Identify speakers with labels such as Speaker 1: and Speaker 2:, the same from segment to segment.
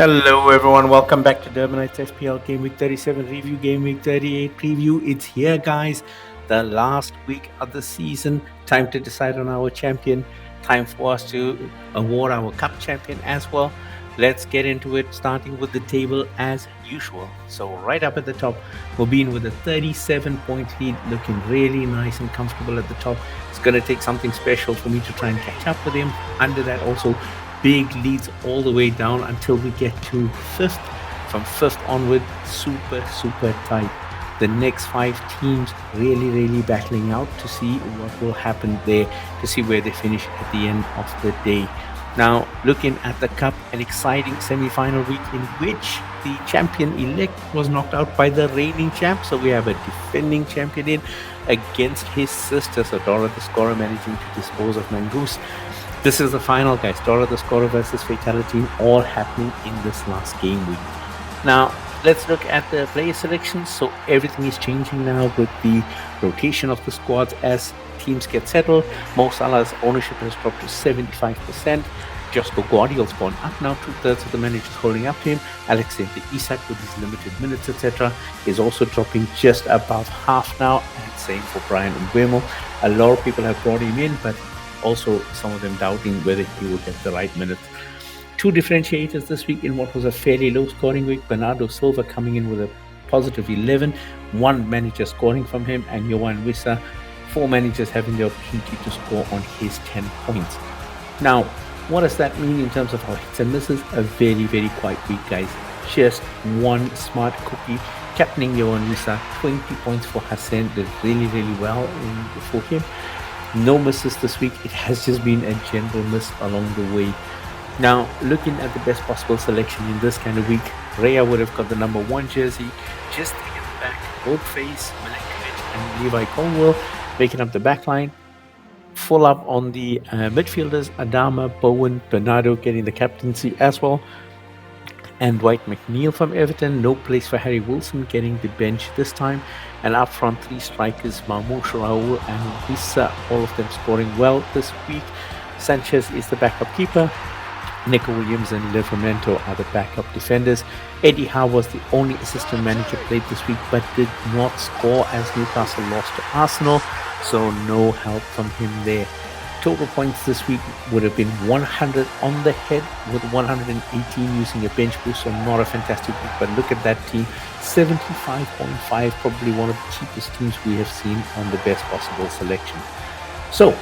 Speaker 1: Hello, everyone. Welcome back to Durbanites FPL Gameweek 37 review, Gameweek 38 preview. It's here, guys. The last week of the season. Time to decide on our champion. Time for us to award our cup champion as well. Let's get into it, starting with the table as usual. So, right up at the top, we'll be in with a 37-point lead, looking really nice and comfortable at the top. It's going to take something special for me to try and catch up with him. Under that, also, big leads all the way down until we get to fifth. From fifth onward, super tight. The next five teams really battling out to see what will happen there, to see where they finish at the end of the day. Now, looking at the cup, an exciting semi-final week in which the champion-elect was knocked out by the reigning champ. So we have a defending champion in against his sister, so Dora the Scorer, managing to dispose of Mangoose. This is the final, guys. Dora the Scorer versus Fatality, all happening in this last game week. Now, let's look at the player selections. So everything is changing now with the rotation of the squads as teams get settled. Mo Salah's ownership has dropped to 75%. Josko Guardiola's gone up now, 2/3 of the managers holding up to him. Alexander Isak with his limited minutes, etc., is also dropping just above half now. And same for Brian Mbeumo. A lot of people have brought him in, but also some of them doubting whether he will get the right minutes. Two differentiators this week in what was a fairly low scoring week. Bernardo Silva coming in with a positive 11, one manager scoring from him, and Yohan Wissa, four managers having the opportunity to score on his 10 points. Now, what does that mean in terms of our hits and misses? A very quiet week, guys. Just one smart cookie captaining Yohan Wissa, 20 points for Hassan, did really well for him. No misses this week. It has just been a general miss along the way. Now, looking at the best possible selection in this kind of week, Raya would have got the number 1 jersey, just to get the back. Boldface, Milenkovic, and Levi Colwell making up the back line. Full up on the midfielders, Adama, Bowen, Bernardo getting the captaincy as well. And Dwight McNeil from Everton, no place for Harry Wilson, getting the bench this time. And up front, three strikers, Marmoush, Raul and Wissa, all of them scoring well this week. Sanchez is the backup keeper. Nico Williams and Livramento are the backup defenders. Eddie Howe was the only assistant manager played this week, but did not score as Newcastle lost to Arsenal, so no help from him there. Total points this week would have been 100 on the head with 118 using a bench boost, so not a fantastic week. But look at that team, 75.5, probably one of the cheapest teams we have seen on the best possible selection. So,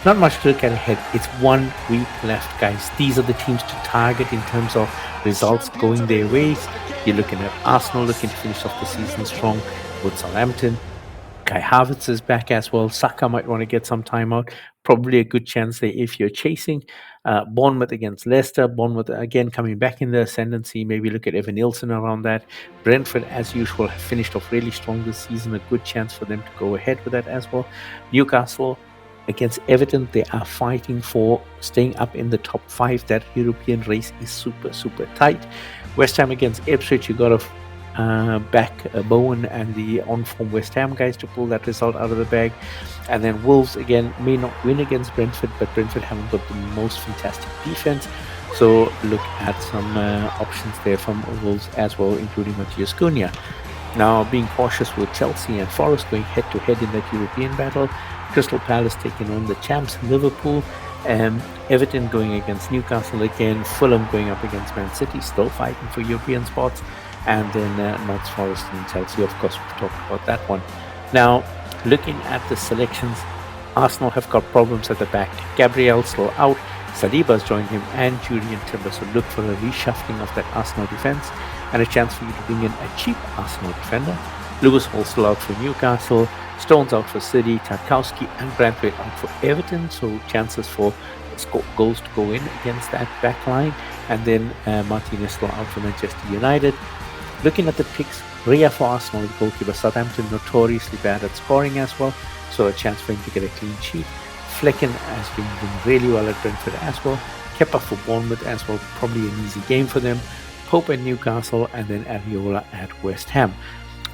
Speaker 1: not much to look at ahead. It's 1 week left, guys. These are the teams to target in terms of results going their ways. You're looking at Arsenal looking to finish off the season strong with Southampton. Kai Havertz is back as well. Saka might want to get some time out. Probably a good chance there if you're chasing. Bournemouth against Leicester. Bournemouth again coming back in the ascendancy. Maybe look at Evan Nilsson around that. Brentford, as usual, have finished off really strong this season. A good chance for them to go ahead with that as well. Newcastle against Everton. They are fighting for staying up in the top 5. That European race is super tight. West Ham against Ipswich. You got to back Bowen and the on-form West Ham guys to pull that result out of the bag. And then Wolves again may not win against Brentford, but Brentford haven't got the most fantastic defense, so look at some options there from Wolves as well, including Matthias Cunha. Now, being cautious with Chelsea and Forest going head-to-head in that European battle. Crystal Palace taking on the champs Liverpool. Everton going against Newcastle again. Fulham going up against Man City, still fighting for European spots. And then Notts Forest and Chelsea, of course, we've talked about that one. Now, looking at the selections, Arsenal have got problems at the back. Gabriel still out, Saliba's joined him, and Julian Timber. So look for a reshuffling of that Arsenal defense and a chance for you to bring in a cheap Arsenal defender. Lewis Hall still out for Newcastle, Stones out for City, Tarkowski and Branthwaite out for Everton. So chances for goals to go in against that back line. And then Martinez still out for Manchester United. Looking at the picks, Raya for Arsenal, the goalkeeper. Southampton notoriously bad at scoring as well, so a chance for him to get a clean sheet. Flecken has been doing really well at Brentford as well. Kepa for Bournemouth as well, probably an easy game for them. Pope at Newcastle, and then Areola at West Ham.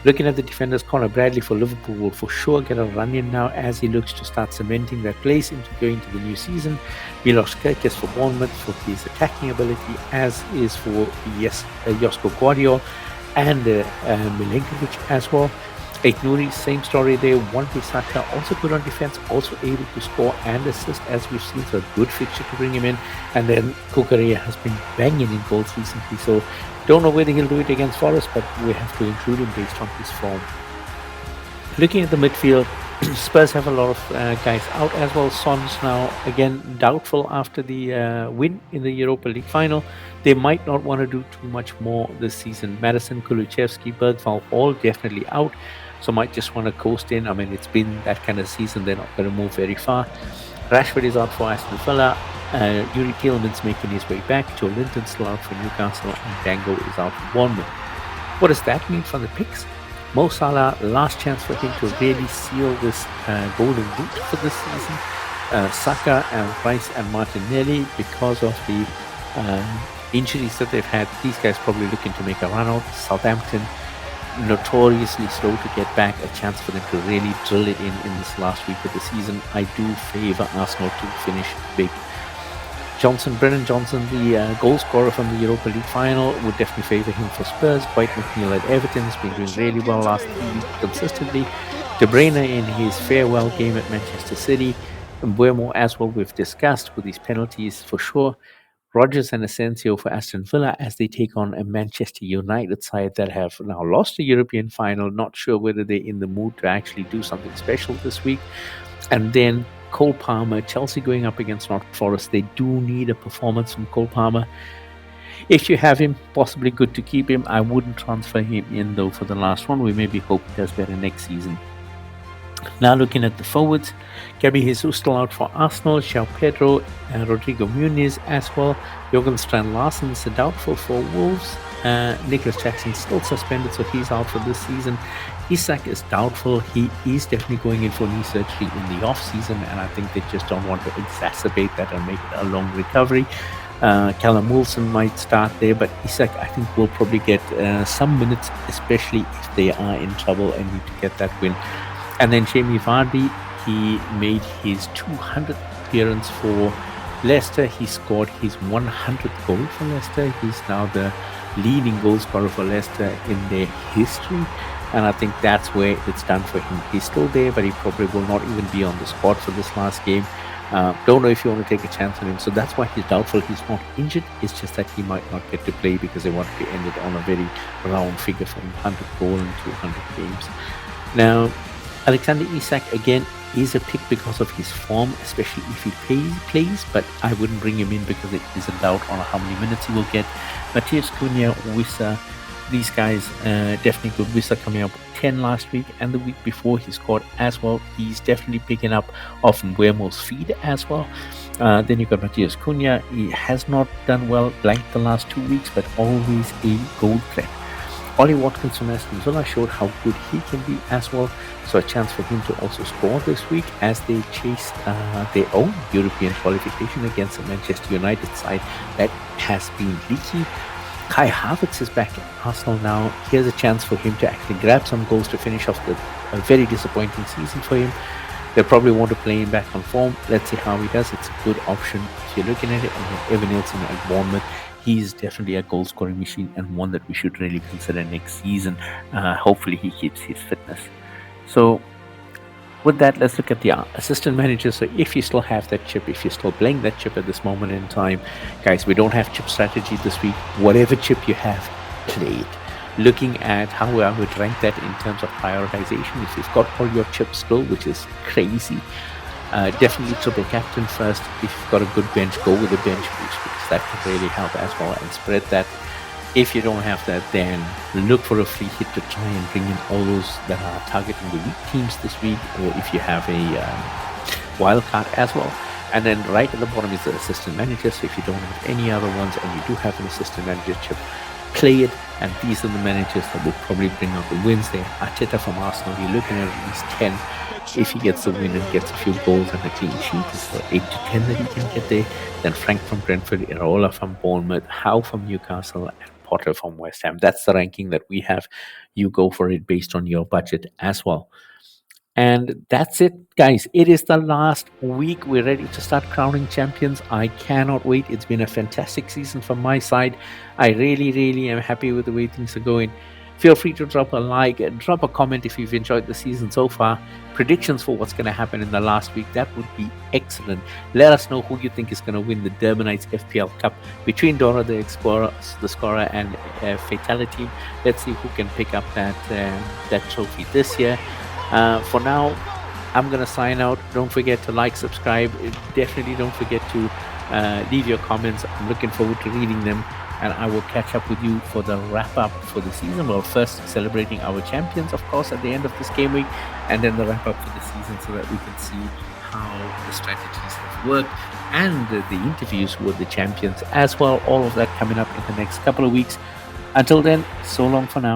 Speaker 1: Looking at the defenders, Conor Bradley for Liverpool will for sure get a run in now as he looks to start cementing that place into going to the new season. Milos Kerkez for Bournemouth for his attacking ability, as is for Josko Guardiola and Milenkovic as well. Nouri, same story there. One Bissaka, also good on defense, also able to score and assist as we've seen, so a good fixture to bring him in. And then Kukurea has been banging in goals recently, so don't know whether he'll do it against Forest, but we have to include him based on his form. Looking at the midfield, Spurs have a lot of guys out as well. Son's now again doubtful after the win in the Europa League final. They might not want to do too much more this season. Madison, Kulusevski, Bergvall all definitely out, so might just want to coast in. I mean, it's been that kind of season, they're not going to move very far. Rashford is out for Aston Villa. Yuri Tielemans making his way back. Joe Linton's still out for Newcastle, and Dango is out for Bournemouth. What does that mean for the picks? Mo Salah, last chance for him to really seal this golden boot for this season. Saka and Rice and Martinelli, because of the injuries that they've had, these guys probably looking to make a run out. Southampton, notoriously slow to get back, a chance for them to really drill it in this last week of the season. I do favour Arsenal to finish big. Brennan Johnson, the goal scorer from the Europa League final, would definitely favour him for Spurs. White McNeil at Everton has been doing really well last 3 weeks consistently. De Bruyne in his farewell game at Manchester City. Mbeumo as well, we've discussed with these penalties for sure. Rodgers and Asensio for Aston Villa as they take on a Manchester United side that have now lost the European final. Not sure whether they're in the mood to actually do something special this week. And then Cole Palmer, Chelsea going up against Nottingham Forest. They do need a performance from Cole Palmer. If you have him, possibly good to keep him. I wouldn't transfer him in though for the last one. We maybe hope he does better next season. Now looking at the forwards, Gabi Jesus still out for Arsenal, João Pedro, Rodrigo Muniz as well. Jorgen Strand Larsen is doubtful for Wolves. Nicholas Jackson still suspended, so he's out for this season. Isak is doubtful. He is definitely going in for knee surgery in the off-season, and I think they just don't want to exacerbate that and make it a long recovery. Callum Wilson might start there, but Isak, I think, will probably get some minutes, especially if they are in trouble and need to get that win. And then Jamie Vardy, he made his 200th appearance for Leicester. He scored his 100th goal for Leicester. He's now the leading goal scorer for Leicester in their history. And I think that's where it's done for him. He's still there, but he probably will not even be on the squad for this last game. Don't know if you want to take a chance on him. So that's why he's doubtful. He's not injured. It's just that he might not get to play because they want to end it on a very round figure from 100 goal in 200 games. Now, Alexander Isak, again, is a pick because of his form, especially if he plays, but I wouldn't bring him in because it is a doubt on how many minutes he will get. Matthias Cunha, Wissa, these guys definitely good. Wissa coming up 10 last week, and the week before he scored as well. He's definitely picking up off Mbuemo's feed as well. Then you've got Matthias Cunha. He has not done well blank the last 2 weeks, but always a goal threat. Ollie Watkins from Aston Villa showed how good he can be as well. So a chance for him to also score this week as they chase their own European qualification against the Manchester United side that has been leaky. Kai Havertz is back at Arsenal now. Here's a chance for him to actually grab some goals to finish off a very disappointing season for him. They'll probably want to play him back on form. Let's see how he does. It's a good option if you're looking at it. And then Evan Nielsen at Bournemouth. He's definitely a goal scoring machine and one that we should really consider next season. Hopefully he keeps his fitness. So with that, let's look at the assistant manager. So if you still have that chip, if you're still playing that chip at this moment in time, guys, we don't have chip strategy this week. Whatever chip you have, play it. Looking at how I would rank that in terms of prioritization, if you've got all your chips still, which is crazy, definitely triple captain first. If you've got a good bench, go with a bench boost because that can really help as well and spread that. If you don't have that, then look for a free hit to try and bring in all those that are targeting the weak teams this week, or if you have a wild card as well. And then right at the bottom is the assistant manager. So if you don't have any other ones and you do have an assistant manager chip, play it. And these are the managers that will probably bring out the wins there. Arteta from Arsenal, you're looking at least 10. If he gets the win and gets a few goals and a clean sheet, it's 8 to 10 that he can get there. Then Frank from Brentford, Iraola from Bournemouth, Howe from Newcastle, and Potter from West Ham. That's the ranking that we have. You go for it based on your budget as well. And that's it, guys. It is the last week. We're ready to start crowning champions. I cannot wait. It's been a fantastic season from my side. I really, really am happy with the way things are going. Feel free to drop a like and drop a comment if you've enjoyed the season so far. Predictions for what's going to happen in the last week, that would be excellent. Let us know who you think is going to win the Durbanites FPL Cup between Dora the Explorer, the Scorer, and Fatality. Let's see who can pick up that trophy this year. For now, I'm going to sign out. Don't forget to like, subscribe. Definitely don't forget to leave your comments. I'm looking forward to reading them. And I will catch up with you for the wrap-up for the season. Well, first celebrating our champions, of course, at the end of this game week. And then the wrap-up for the season so that we can see how the strategies have worked. And the interviews with the champions as well. All of that coming up in the next couple of weeks. Until then, so long for now.